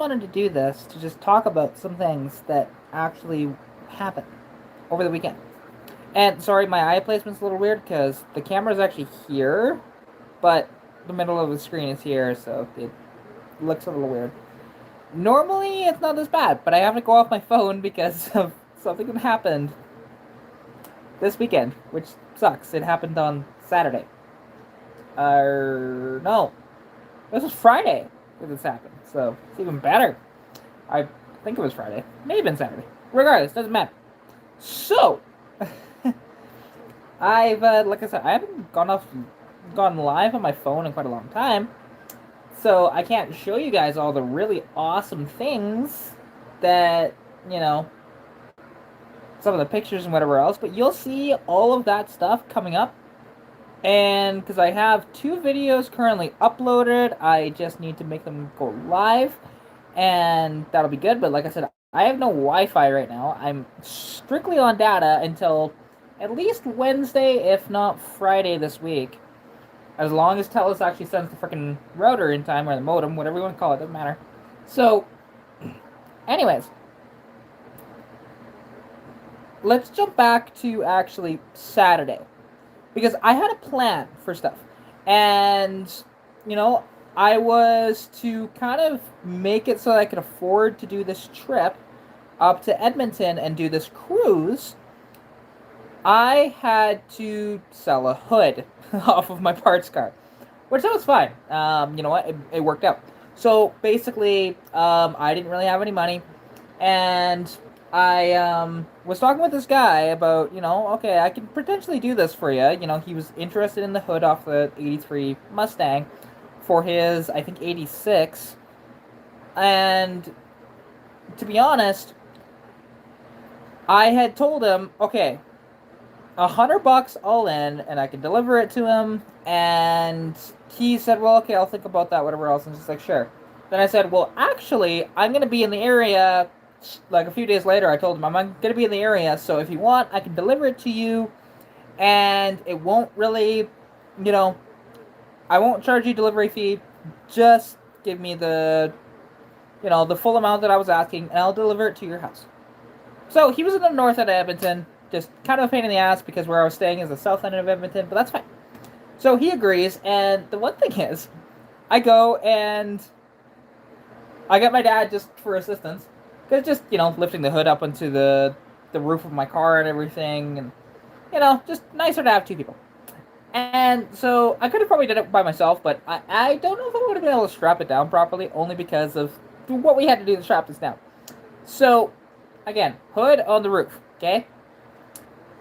wanted to do this to just talk about some things that actually happened over the weekend. And sorry, my eye placement's a little weird because the camera's actually here, but the middle of the screen is here, so it looks a little weird. Normally, it's not this bad, but I have to go off my phone because of something that happened this weekend, which sucks. It happened on Saturday. No, this was Friday that this happened, so it's even better. I think it was Friday. May have been Saturday. Regardless, doesn't matter. So, like I said, I haven't gone live on my phone in quite a long time, so I can't show you guys all the really awesome things that some of the pictures and whatever else. But you'll see all of that stuff coming up, and because I have 2 videos currently uploaded, I just need to make them go live, and that'll be good. But like I said, I have no Wi-Fi right now. I'm strictly on data until at least Wednesday, if not Friday this week. As long as TELUS actually sends the freaking router in time, or the modem, whatever you want to call it, doesn't matter. So, anyways, let's jump back to actually Saturday. Because I had a plan for stuff. And, I was to kind of make it so that I could afford to do this trip up to Edmonton and do this cruise. I had to sell a hood off of my parts car, which that was fine. You know what? It worked out. So basically, I didn't really have any money, and I was talking with this guy about, okay, I can potentially do this for you. He was interested in the hood off the '83 Mustang for his, I think, '86, and to be honest, I had told him, okay, $100 all in, and I can deliver it to him. And he said, well, okay, I'll think about that, whatever else. And just like, sure. Then I said, well, actually, I'm going to be in the area, like a few days later. I told him, I'm going to be in the area, so if you want, I can deliver it to you, and it won't really, I won't charge you delivery fee. Just give me the full amount that I was asking, and I'll deliver it to your house. So he was in the north end of Edmonton. Just kind of a pain in the ass because where I was staying is the south end of Edmonton, but that's fine. So he agrees, and the one thing is, I go and I get my dad just for assistance. Because just, lifting the hood up onto the roof of my car and everything, and, just nicer to have 2 people. And so I could have probably done it by myself, but I don't know if I would have been able to strap it down properly, only because of what we had to do to strap this down. So, again, hood on the roof, okay?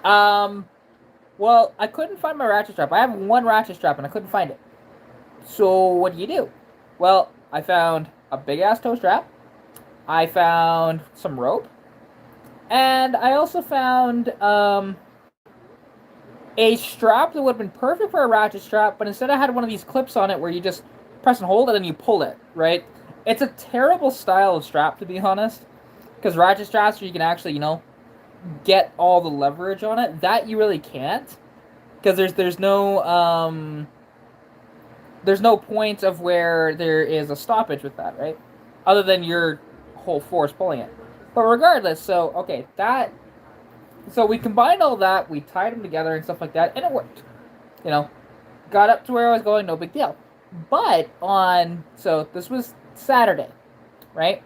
Well, I couldn't find my ratchet strap. I have one ratchet strap and I couldn't find it. So, what do? Well, I found a big ass toe strap. I found some rope. And I also found, a strap that would have been perfect for a ratchet strap, but instead I had one of these clips on it where you just press and hold it and you pull it, right? It's a terrible style of strap, to be honest. Because ratchet straps where you can actually, get all the leverage on it, that you really can't, because there's no point of where there is a stoppage with that, right, other than your whole force pulling it. But regardless, so we combined all that, we tied them together and stuff like that, and it worked. Got up to where I was going, no big deal. But so this was Saturday, right?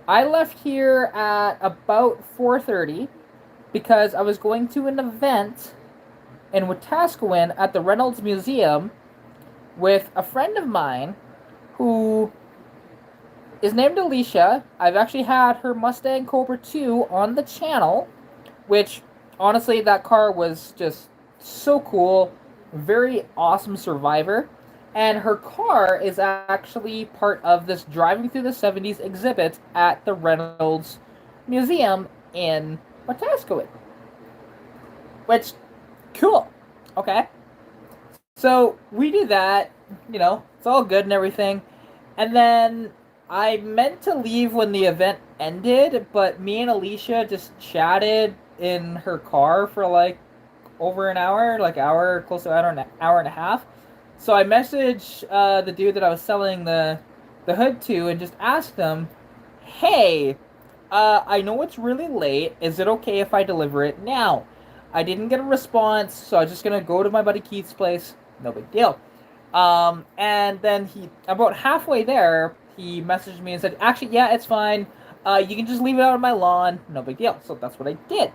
I left here at about 4:30 because I was going to an event in Wetaskiwin at the Reynolds Museum with a friend of mine who is named Alicia. I've actually had her Mustang Cobra 2 on the channel, which, honestly, that car was just so cool. Very awesome survivor. And her car is actually part of this Driving Through the 70s exhibit at the Reynolds Museum in Wetaskiwin. Which, cool. Okay. So, we did that. It's all good and everything. And then I meant to leave when the event ended, but me and Alicia just chatted in her car for like over an hour, close to an hour and a half. So I messaged the dude that I was selling the the hood to and just ask them, hey, I know it's really late. Is it okay if I deliver it now? I didn't get a response, so I'm just gonna go to my buddy Keith's place. No big deal. And then about halfway there, he messaged me and said, actually, yeah, it's fine. You can just leave it out on my lawn. No big deal. So that's what I did.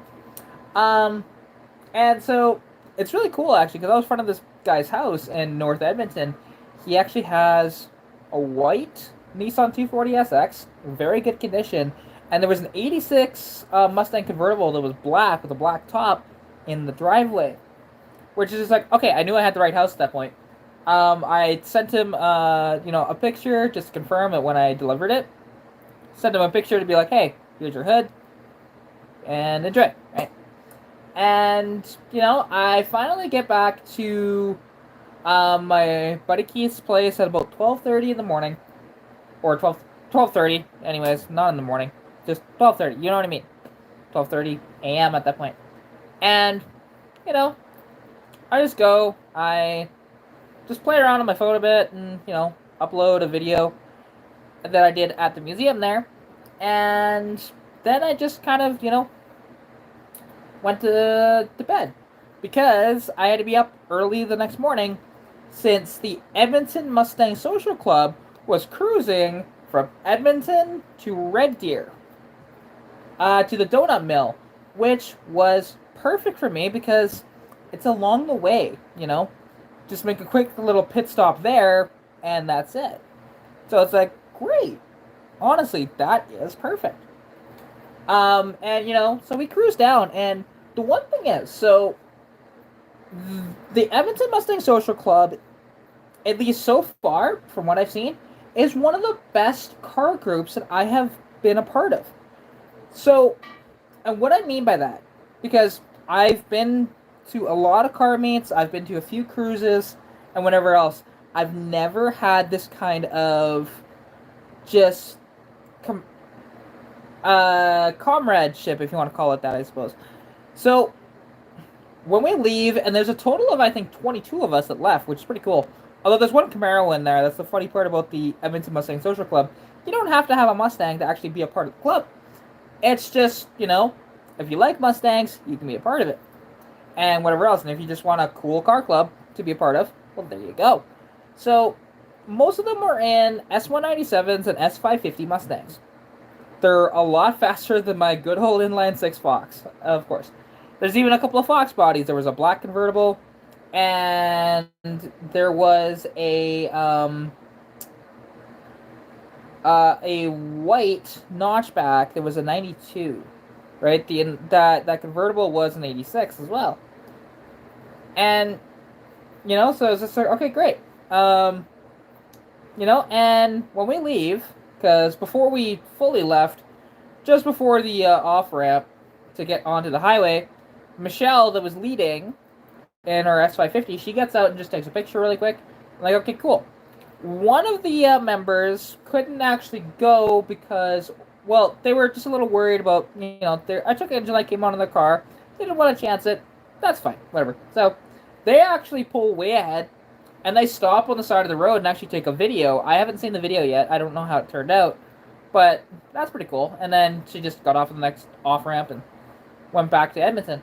Um, and so it's really cool actually because I was in front of this guy's house in North Edmonton. He actually has a white Nissan 240SX, very good condition, and there was an '86 Mustang convertible that was black with a black top in the driveway, which is just like, okay, I knew I had the right house at that point. I sent him, a picture just to confirm it when I delivered it. Sent him a picture to be like, hey, here's your hood, and enjoy, right? And I finally get back to my buddy Keith's place at about 12:30 in the morning, or 12:30. Anyways, not in the morning, just 12:30. You know what I mean? 12:30 a.m. at that point. And I just go. I just play around on my phone a bit, and upload a video that I did at the museum there, and then I just kind of went to bed because I had to be up early the next morning since the Edmonton Mustang Social Club was cruising from Edmonton to Red Deer to the donut mill, which was perfect for me because it's along the way, just make a quick little pit stop there and that's it. So it's like, great. Honestly, that is perfect. And so we cruise down, and the one thing is, so the Edmonton Mustang Social Club, at least so far, from what I've seen, is one of the best car groups that I have been a part of. So, and what I mean by that, because I've been to a lot of car meets, I've been to a few cruises, and whatever else, I've never had this kind of just comradeship, if you want to call it that, I suppose. So when we leave, and there's a total of I think 22 of us that left, which is pretty cool. Although there's one Camaro in there. That's the funny part about the Edmonton Mustang Social Club. You don't have to have a Mustang to actually be a part of the club. It's just, if you like Mustangs, you can be a part of it. And whatever else. And if you just want a cool car club to be a part of, well, there you go. So most of them were in S197s and S550 Mustangs. They're a lot faster than my good old inline six Fox, of course. There's even a couple of Fox bodies. There was a black convertible, and there was a white notchback. There was a '92, right? That convertible was an '86 as well. And so it's just like, okay, great. And when we leave, because before we fully left, just before the off ramp to get onto the highway, Michelle, that was leading in her S550, she gets out and just takes a picture really quick. I'm like, okay, cool. One of the members couldn't actually go because, well, they were just a little worried about, I took engine light came on in the car. They didn't want to chance it. That's fine, whatever. So they actually pull way ahead, and they stop on the side of the road and actually take a video. I haven't seen the video yet. I don't know how it turned out, but that's pretty cool. And then she just got off of the next off-ramp and went back to Edmonton.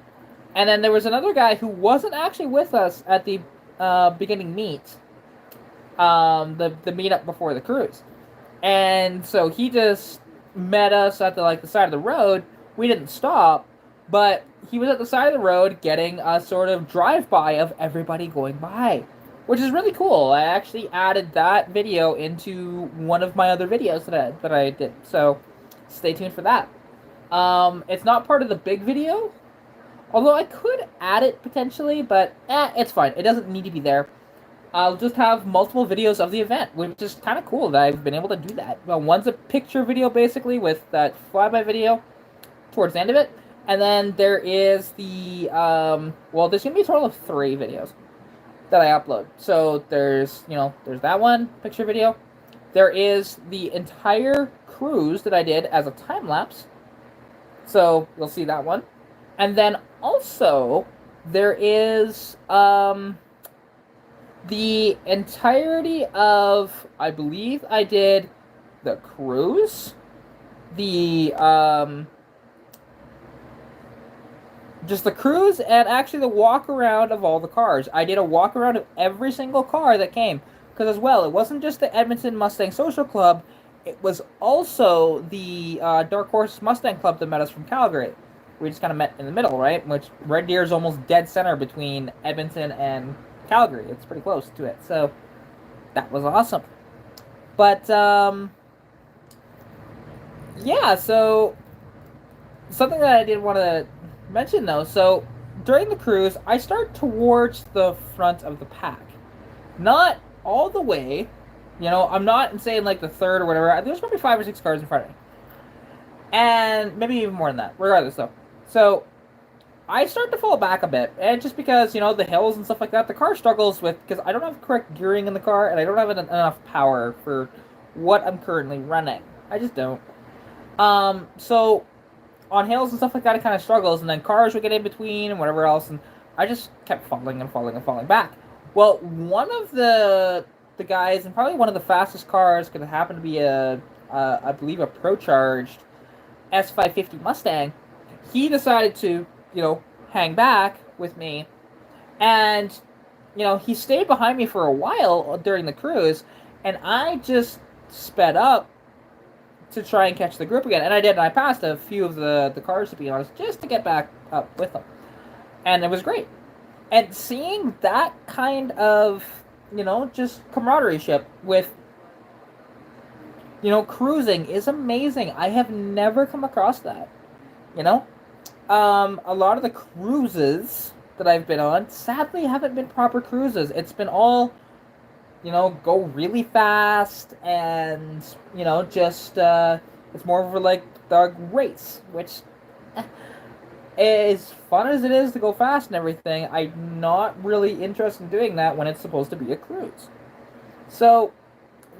And then there was another guy who wasn't actually with us at the beginning meet, the meetup before the cruise. And so he just met us at the side of the road. We didn't stop, but he was at the side of the road getting a sort of drive-by of everybody going by, which is really cool. I actually added that video into one of my other videos that I did, so stay tuned for that. It's not part of the big video, although I could add it potentially, but it's fine. It doesn't need to be there. I'll just have multiple videos of the event, which is kind of cool that I've been able to do that. Well, one's a picture video, basically, with that flyby video towards the end of it, and then there is the, there's going to be a total of 3 videos that I upload. So there's that one picture video. There is the entire cruise that I did as a time lapse. So you'll see that one. And then also there is the entirety of, I believe I did the cruise, the just the cruise, and actually the walk around of all the cars. I did a walk around of every single car that came, because as well, it wasn't just the Edmonton Mustang Social Club, it was also the Dark Horse Mustang Club that met us from Calgary. We just kind of met in the middle, right? Which Red Deer is almost dead center between Edmonton and Calgary. It's pretty close to it, so that was awesome. But yeah, so something that I did want to mention though. So during the cruise, I start towards the front of the pack, not all the way. You know, I'm not saying like the third or whatever. There's probably 5 or 6 cars in front of me, and maybe even more than that. Regardless, though, so I start to fall back a bit, and just because the hills and stuff like that, the car struggles with because I don't have correct gearing in the car, and I don't have enough power for what I'm currently running. I just don't. So on hills and stuff like that, it kind of struggles, and then cars would get in between and whatever else, and I just kept falling and falling and falling back. Well, one of the guys, and probably one of the fastest cars, because it happened to be I believe a pro-charged S550 Mustang, he decided to, hang back with me, and, he stayed behind me for a while during the cruise, and I just sped up to try and catch the group again. And I did, and I passed a few of the cars, to be honest, just to get back up with them. And it was great. And seeing that kind of, just camaraderie ship with, cruising is amazing. I have never come across that, a lot of the cruises that I've been on, sadly, haven't been proper cruises. It's been all go really fast, and just it's more of like the race, which as fun as it is to go fast and everything, I'm not really interested in doing that when it's supposed to be a cruise. So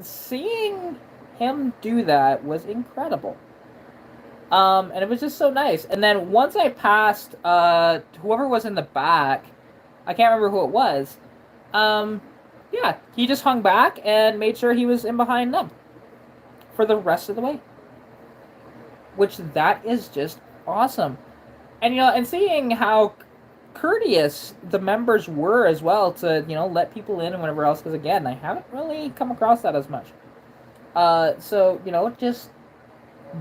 seeing him do that was incredible. And it was just so nice. And then once I passed whoever was in the back, I can't remember who it was. Yeah, he just hung back and made sure he was in behind them for the rest of the way. Which, that is just awesome. And, and seeing how courteous the members were as well to, let people in and whatever else, because again, I haven't really come across that as much. So, just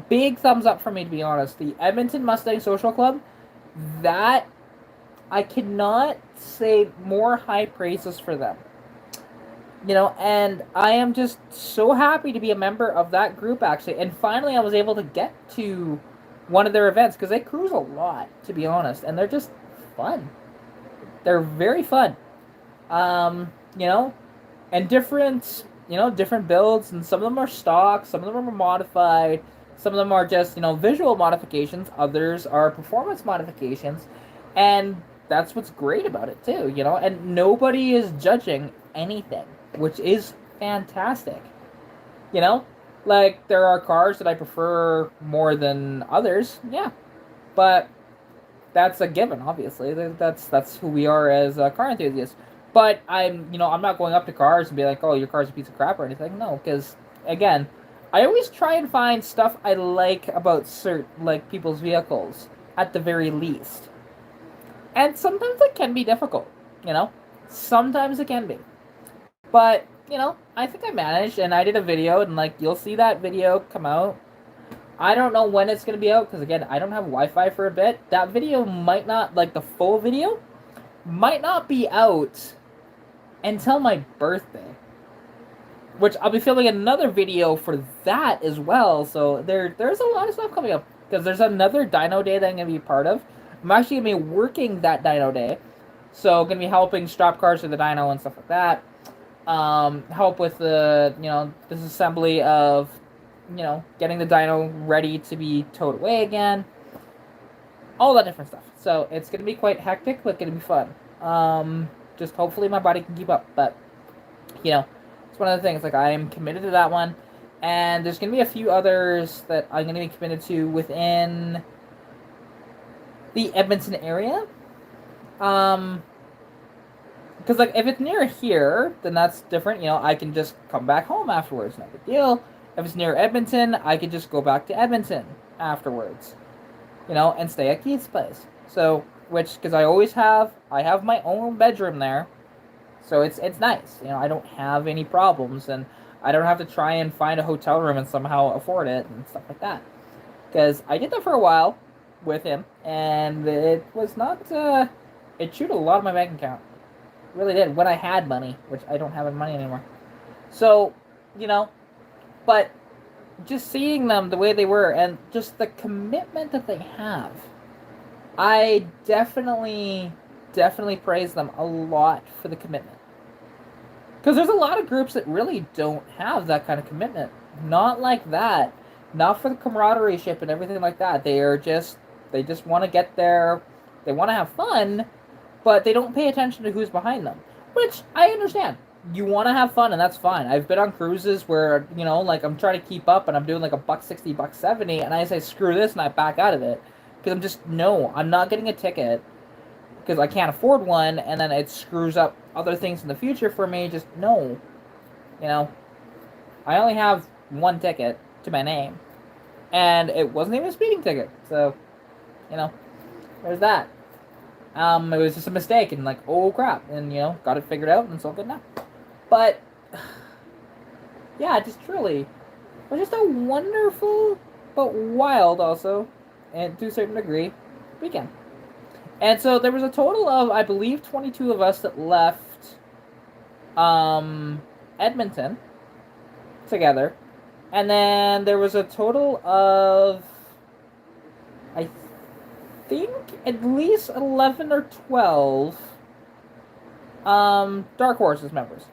big thumbs up for me, to be honest. The Edmonton Mustang Social Club, that, I cannot say more high praises for them. And I am just so happy to be a member of that group, actually. And finally, I was able to get to one of their events, because they cruise a lot, to be honest. And they're just fun. They're very fun. And different, different builds. And some of them are stock, some of them are modified. Some of them are just, visual modifications. Others are performance modifications. And that's what's great about it, too, And nobody is judging anything, which is fantastic. Like, there are cars that I prefer more than others, yeah, but that's a given, obviously. That's who we are as car enthusiasts. But I'm not going up to cars and be like, oh, your car's a piece of crap or anything. No, because again, I always try and find stuff I like about like people's vehicles at the very least. And sometimes it can be difficult, Sometimes it can be. But, I think I managed, and I did a video, and, like, you'll see that video come out. I don't know when it's going to be out, because, again, I don't have Wi-Fi for a bit. That video might not, like, the full video, might not be out until my birthday. Which, I'll be filming another video for that as well, so there's a lot of stuff coming up. Because there's another dyno day that I'm going to be part of. I'm actually going to be working that dyno day. So, going to be helping strap cars to the dyno and stuff like that. Help with the, disassembly of, getting the dyno ready to be towed away again. All that different stuff. So, it's going to be quite hectic, but going to be fun. Just hopefully my body can keep up. But, it's one of the things, like, I am committed to that one. And there's going to be a few others that I'm going to be committed to within the Edmonton area. Because, like, if it's near here, then that's different. I can just come back home afterwards. No big deal. If it's near Edmonton, I could just go back to Edmonton afterwards, and stay at Keith's place. So, because I have my own bedroom there, so it's nice. I don't have any problems, and I don't have to try and find a hotel room and somehow afford it and stuff like that. Because I did that for a while with him, and it was not. It chewed a lot of my bank account. It really did, when I had money, which I don't have any money anymore. So, you know, but just seeing them the way they were and just the commitment that they have, I definitely praise them a lot for the commitment. Because there's a lot of groups that really don't have that kind of commitment. Not like that. Not for the camaraderie ship and everything like that. They just want to get there. They want to have fun, but they don't pay attention to who's behind them. Which I understand. You want to have fun, and that's fine. I've been on cruises where, like I'm trying to keep up and I'm doing like $1.60, $1.70, and I say screw this and I back out of it. Because I'm not getting a ticket because I can't afford one, and then it screws up other things in the future for me. Just no. I only have one ticket to my name, and it wasn't even a speeding ticket. So, there's that. It was just a mistake, and like, oh crap, and got it figured out, and it's all good now. But yeah, just truly, it was just a wonderful, but wild also, and to a certain degree, weekend. And so there was a total of, I believe, 22 of us that left Edmonton together. And then there was a total of, I think, at least 11 or 12 Dark Horses members.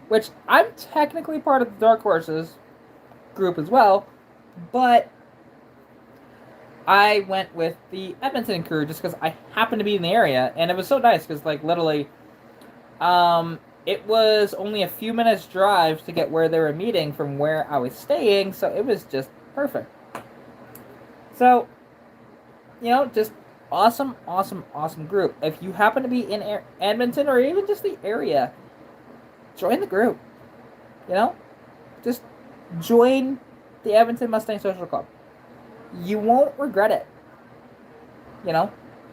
Which, I'm technically part of the Dark Horses group as well, but I went with the Edmonton crew just because I happened to be in the area, and it was so nice because, like, literally, it was only a few minutes drive to get where they were meeting from where I was staying, so it was just perfect. So, just awesome, awesome, awesome group. If you happen to be in Edmonton or even just the area, join the group. Just join the Edmonton Mustang Social Club. You won't regret it.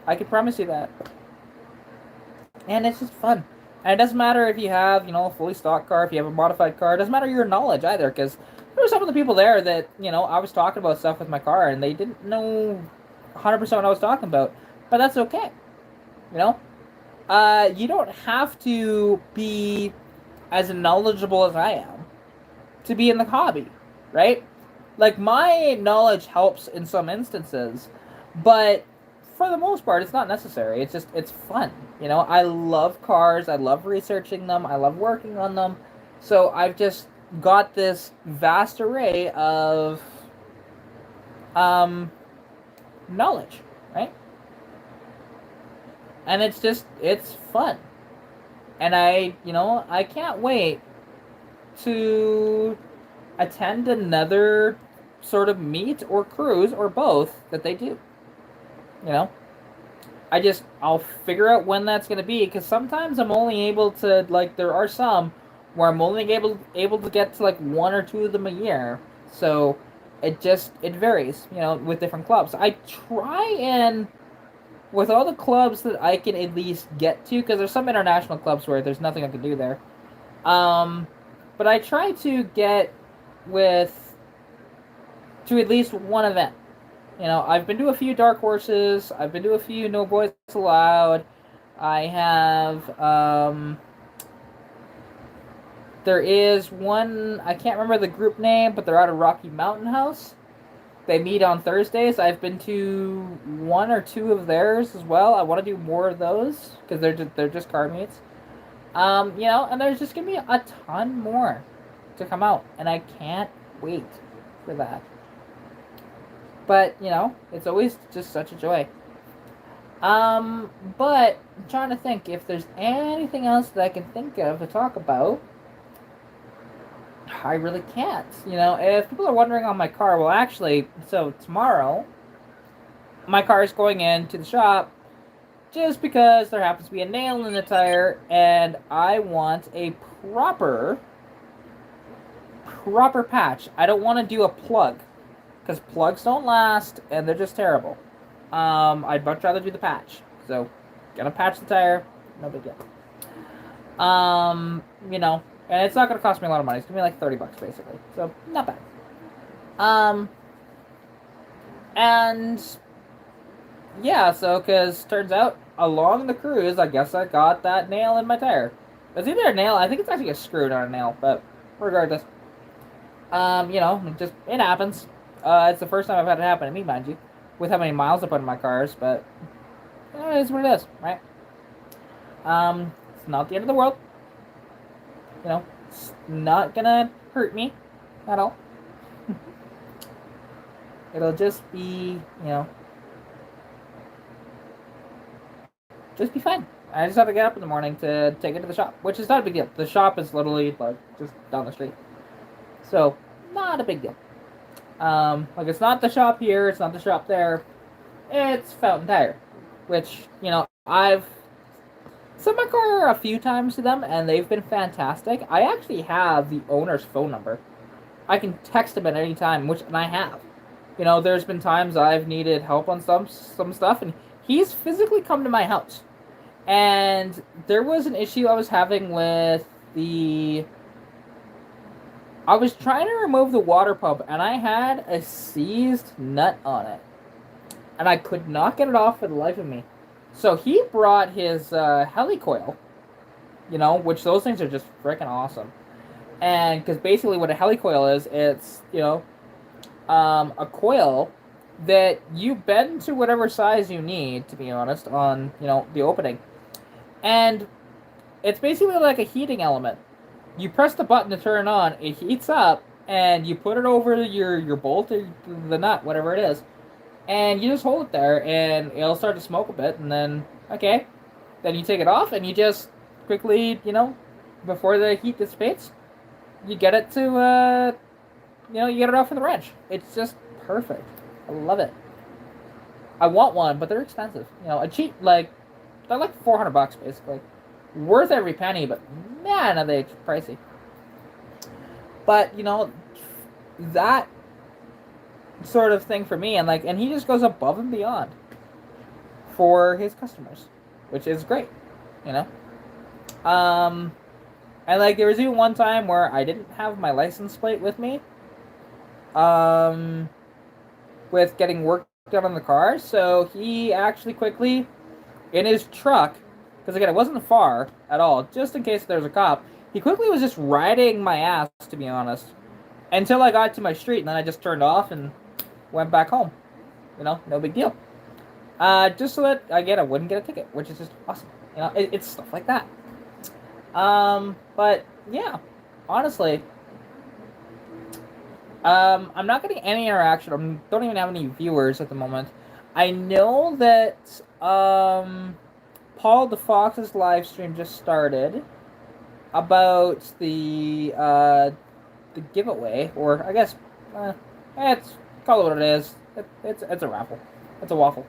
I can promise you that. And it's just fun. And it doesn't matter if you have, a fully stocked car, if you have a modified car. It doesn't matter your knowledge either, because there were some of the people there that, I was talking about stuff with my car, and they didn't know 100% what I was talking about. But that's okay. You don't have to be as knowledgeable as I am to be in the hobby, right? Like, my knowledge helps in some instances, but for the most part, it's not necessary. It's fun. I love cars. I love researching them. I love working on them. So I've just got this vast array of knowledge, right? And it's fun. And I can't wait to attend another sort of meet or cruise or both that they do. I'll figure out when that's going to be, because sometimes I'm only able to, like, there are some where I'm only able to get to like one or two of them a year. So it varies, with different clubs. I try and, with all the clubs that I can at least get to, because there's some international clubs where there's nothing I can do there. But I try to get to at least one event. I've been to a few Dark Horses. I've been to a few No Boys Allowed. I have, there is one, I can't remember the group name, but they're out of Rocky Mountain House. They meet on Thursdays. I've been to one or two of theirs as well. I want to do more of those, because they're just car meets. And there's just going to be a ton more to come out, and I can't wait for that. But, it's always just such a joy. But I'm trying to think if there's anything else that I can think of to talk about. I really can't. If people are wondering on my car, well, actually, so tomorrow, my car is going into the shop just because there happens to be a nail in the tire, and I want a proper proper patch. I don't want to do a plug because plugs don't last and they're just terrible. I'd much rather do the patch. So, gonna patch the tire, no big deal. You know, and it's not gonna cost me a lot of money. It's gonna be like $30 basically. So, not bad. And yeah, so because turns out along the cruise, I guess I got that nail in my tire. It's either a nail, I think it's actually a screw, not a nail, but regardless. You know, it happens. It's the first time I've had it happen to me, mind you, with how many miles I put in my cars, but it is what it is, right? It's not the end of the world. You know, it's not gonna hurt me at all. It'll just be, you know, just be fine. I just have to get up in the morning to take it to the shop, which is not a big deal. The shop is literally like just down the street, so not a big deal. Like it's not the shop here, it's not the shop there. It's Fountain Tire, which you know I've sent my car a few times to them, and they've been fantastic. I actually have the owner's phone number. I can text him at any time, and I have. You know, there's been times I've needed help on some stuff, and he's physically come to my house. And there was an issue I was having with the... I was trying to remove the water pump, and I had a seized nut on it. And I could not get it off for the life of me. So he brought his helicoil, you know, which those things are just freaking awesome. And because basically what a helicoil is, it's, you know, a coil that you bend to whatever size you need, to be honest, on, you know, the opening. And it's basically like a heating element. You press the button to turn it on, it heats up, and you put it over your bolt or the nut, whatever it is, and you just hold it there, and it'll start to smoke a bit, and then, okay, then you take it off, and you just quickly, you know, before the heat dissipates, you get it to, you know, you get it off with the wrench. It's just perfect. I love it. I want one, but they're expensive. You know, a cheap, like, they're like $400 basically. Worth every penny, but man, are they pricey. But, you know, that sort of thing for me, and he just goes above and beyond for his customers, which is great, you know. And like there was even one time where I didn't have my license plate with me, with getting work done on the car, so he actually quickly in his truck, because again it wasn't far at all, just in case there's a cop, he quickly was just riding my ass, to be honest, until I got to my street, and then I just turned off and went back home. You know, no big deal. Just so that, again, I wouldn't get a ticket, which is just awesome. You know, it's stuff like that. But, yeah, honestly, I'm not getting any interaction. I don't even have any viewers at the moment. I know that, Paul the Fox's live stream just started about the giveaway, or I guess, it's, call it what it is. It's a raffle. It's a waffle.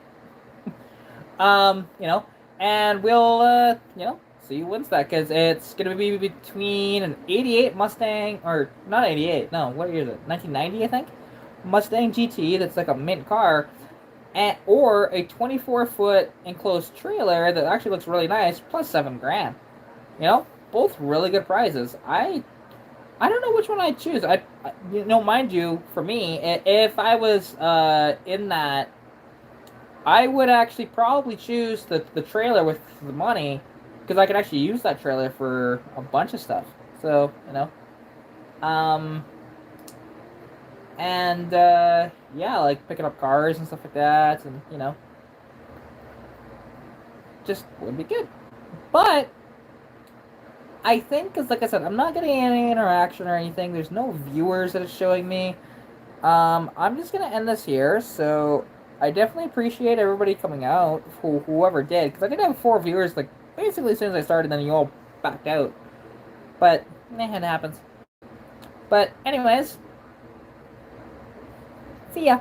You know, and we'll, you know, see who wins that, because it's going to be between an 88 Mustang, or not 88, no, what year is it? 1990, I think? Mustang GT that's like a mint car, or a 24-foot enclosed trailer that actually looks really nice, plus $7,000. You know, both really good prizes. I don't know which one I'd choose. You know, mind you, for me, if I was in that, I would actually probably choose the trailer with the money, because I could actually use that trailer for a bunch of stuff. So, you know, and yeah, like picking up cars and stuff like that, and you know, just would be good. But I think, because like I said, I'm not getting any interaction or anything. There's no viewers that it's showing me. I'm just gonna end this here. So I definitely appreciate everybody coming out, whoever did, because I did have 4 viewers, like basically as soon as I started, then you all backed out. But it happens. But anyways, see ya.